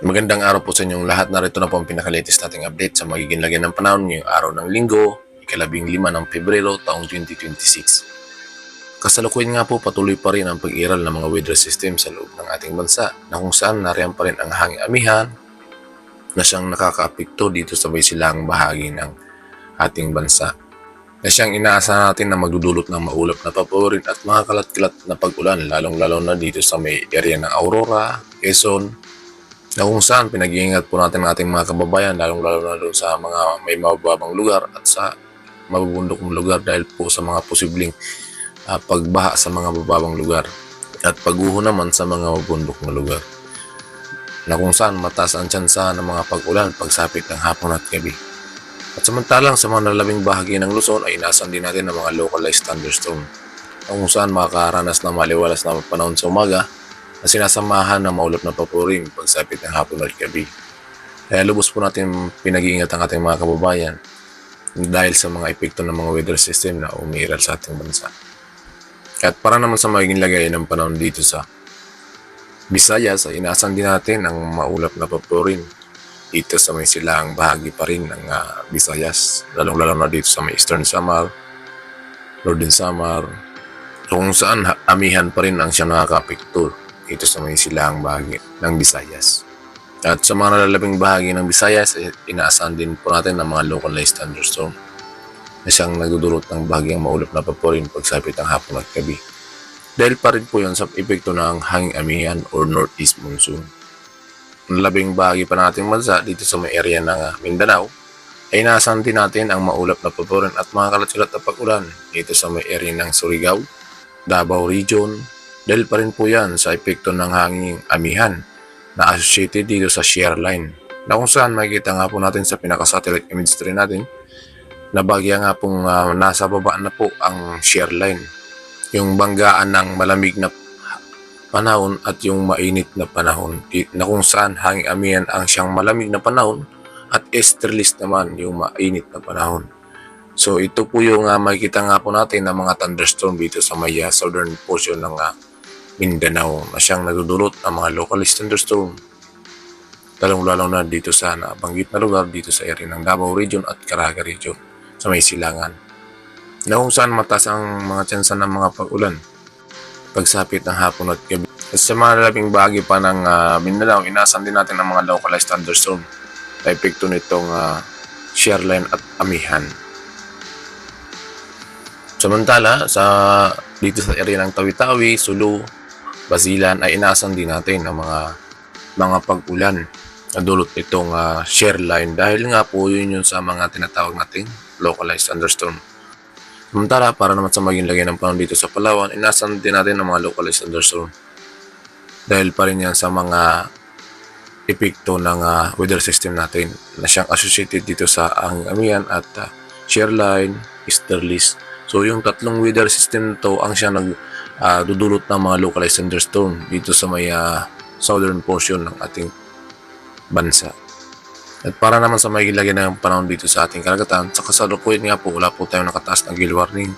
Magandang araw po sa inyong lahat. Narito na po ang pinaka-latest nating update sa magiging lagyan ng panahon ngayong araw ng Linggo, ika-15 ng Pebrero, taong 2026. Kasalukuyan nga po patuloy pa rin ang pag-iral ng mga weather system sa loob ng ating bansa na kung saan nariyan pa rin ang hangin amihan na siyang nakakaapekto dito sa may silang bahagi ng ating bansa. Na siyang inaasahan natin na magdudulot ng maulap na paporin at mga kalat-kalat na pag-ulan lalong-lalo na dito sa may area ng Aurora, Quezon, na kung saan pinag-iingat po natin ang ating mga kababayan lalong-lalo na doon sa mga may mababang lugar at sa mabubundok lugar dahil po sa mga posibleng pagbaha sa mga bababang lugar at pagguho naman sa mga mabundok na lugar na kung saan mataas ang tsansa ng mga pag-ulan pagsapit ng hapon at gabi. At samantalang sa mga nalabing bahagi ng Luzon ay inasan din natin ng mga localized thunderstorm na kung saan makakaranas ng maliwalas na panahon sa umaga na sinasamahan ng maulap na papuring pagsapit ng hapon at gabi. Kaya lubos po natin pinag-iingat ang ating mga kababayan dahil sa mga epekto ng mga weather system na umiiral sa ating bansa. At para naman sa magiging lagay ng panahon dito sa Visayas ay inaasahan din natin ang maulap na papuring dito sa may silang bahagi pa rin ng Visayas, lalong-lalo na dito sa may Eastern Samar, Northern Samar, kung saan amihan pa rin ang siyang nakaka-apekto dito sa may silang bahagi ng Visayas. At sa mga nalalabing bahagi ng Visayas, inaasahan din po natin ng mga localized thunderstorm na siyang nagdudulot ng bahagyang maulap na papurin pagsapit ng hapon at gabi. Dahil pa rin po yun sa epekto ng hanging amihan or northeast monsoon. Ang labing bahagi pa nating bansa dito sa may area ng Mindanao ay inaasahan din natin ang maulap na papurin at mga kalat-kalat na pag-ulan dito sa may area ng Surigao, Davao Region, dahil pa rin po yan sa epekto ng hanging amihan na associated dito sa shear line na kung saan makikita nga po natin sa pinaka-satellite image rin natin na bagya nga pong nasa baba na po ang shear line, yung banggaan ng malamig na panahon at yung mainit na panahon na kung saan hanging amihan ang siyang malamig na panahon at easterlies naman yung mainit na panahon. So ito po yung makikita nga po natin ng mga thunderstorm dito sa may southern portion ng Mindanao na siyang nagdudulot ng mga localized thunderstorm lalong-lalo na dito sa nabanggit na lugar dito sa area ng Davao Region at Caraga Region sa may silangan na kung saan mataas ang mga tsansa ng mga pag-ulan pagsapit ng hapon at gabi. At sa mga labing bahagi pa ng Mindanao, inasan din natin ang mga localized thunderstorm na epekto nitong shear line at amihan. Samantala, dito sa area ng Tawi-Tawi, Sulu, Basilan ay inaasahan din natin ang mga pag-ulan na dulot itong shear line dahil nga po yun sa mga tinatawag nating localized thunderstorm. Samantala, para naman sa maging lagay ng panahon dito sa Palawan, inaasahan din natin ang mga localized thunderstorm dahil pa rin yan sa mga epekto ng weather system natin na siyang associated dito sa amihan at shear line, easterlies. So yung tatlong weather system to ang siya dudulot ng mga localized thunderstorm dito sa may southern portion ng ating bansa. At para naman sa magiging ng panahon dito sa ating karagatan, sa kasalukuyan nga po wala po tayong nakataas na gale warning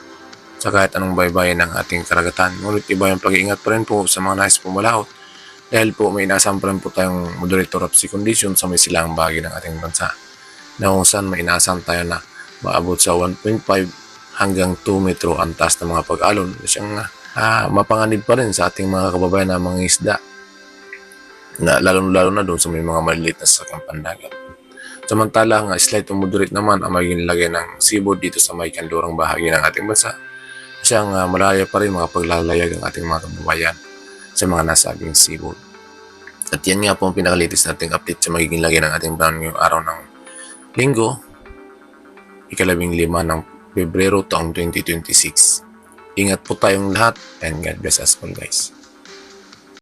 sa kahit anong baybayin ng ating karagatan. Ngunit iba yung pag-iingat pa rin po sa mga nais pumalaot dahil po may inaasahan pa rin po tayong moderate to rough sea condition sa may silang bahagi ng ating bansa na kung saan may inaasahan tayo na maabot sa 1.5 hanggang 2 metro ang taas ng mga pag-alon na siyang mapanganib pa rin sa ating mga kababayan na mga isda na lalo na doon sa may mga maliliit na sasakyang pandagat. Samantalang slight to moderate naman ang magiging lagay ng seaboard dito sa may kanlurang bahagi ng ating bansa. Siyang malaya pa rin makapaglalayag ang ating mga kababayan sa mga nasabing seaboard. At yan nga po ang pinakalitis nating update sa magiging lagay ng ating panahon ngayong araw ng Linggo, ika-15 ng Pebrero taong 2026. Ingat po tayong lahat and God bless us all guys.